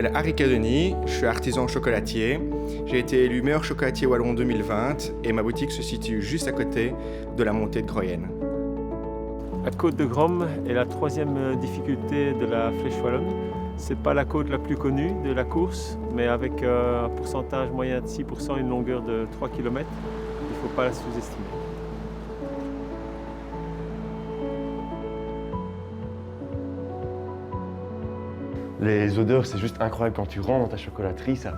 m'appelle Harry Cadoni, je suis artisan chocolatier. J'ai été élu meilleur chocolatier wallon 2020 et ma boutique se situe juste à côté de la montée de Groyenne. La côte de Grom est la troisième difficulté de la Flèche Wallonne. Ce n'est pas la côte la plus connue de la course, mais avec un pourcentage moyen de 6% et une longueur de 3 km, il ne faut pas la sous-estimer. Les odeurs, c'est juste incroyable quand tu rentres dans ta chocolaterie, ça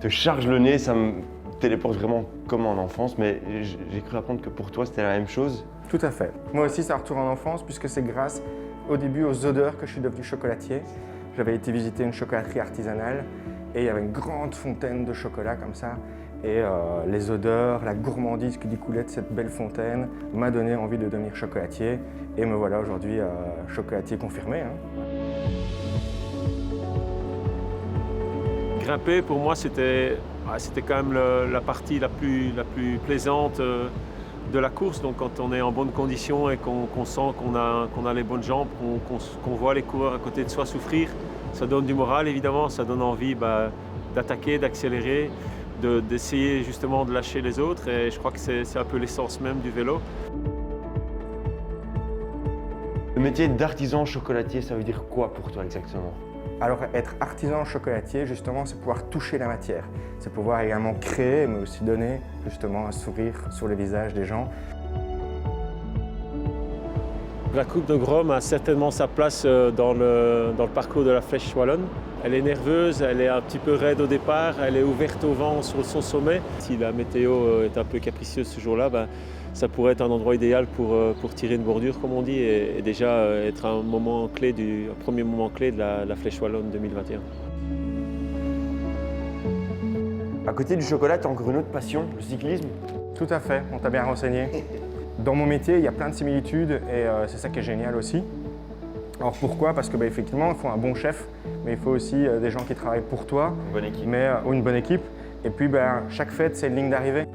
te charge le nez, ça me téléporte vraiment comme en enfance, mais j'ai cru apprendre que pour toi c'était la même chose. Tout à fait. Moi aussi, ça retourne en enfance puisque c'est grâce au début aux odeurs que je suis devenu chocolatier. J'avais été visiter une chocolaterie artisanale et il y avait une grande fontaine de chocolat comme ça. Et les odeurs, la gourmandise qui découlait de cette belle fontaine m'a donné envie de devenir chocolatier. Et me voilà aujourd'hui chocolatier confirmé. Grimper, pour moi, c'était quand même la partie la plus plaisante de la course. Donc quand on est en bonne condition et qu'on sent qu'on a les bonnes jambes, qu'on voit les coureurs à côté de soi souffrir, ça donne du moral évidemment, ça donne envie d'attaquer, d'accélérer, d'essayer justement de lâcher les autres. Et je crois que c'est un peu l'essence même du vélo. Le métier d'artisan chocolatier, ça veut dire quoi pour toi exactement ? Alors être artisan chocolatier, justement, c'est pouvoir toucher la matière. C'est pouvoir également créer, mais aussi donner justement un sourire sur le visage des gens. La Coupe de Grom a certainement sa place dans le parcours de la Flèche Wallonne. Elle est nerveuse, elle est un petit peu raide au départ, elle est ouverte au vent sur son sommet. Si la météo est un peu capricieuse ce jour-là, ça pourrait être un endroit idéal pour tirer une bordure, comme on dit, et déjà être un premier moment clé de la Flèche Wallonne 2021. À côté du chocolat, tu as encore une autre passion, le cyclisme. Tout à fait, on t'a bien renseigné. Dans mon métier, il y a plein de similitudes et c'est ça qui est génial aussi. Alors pourquoi ? Parce que effectivement, il faut un bon chef, mais il faut aussi des gens qui travaillent pour toi, Une bonne équipe. ou une bonne équipe. Et puis chaque fête, c'est une ligne d'arrivée.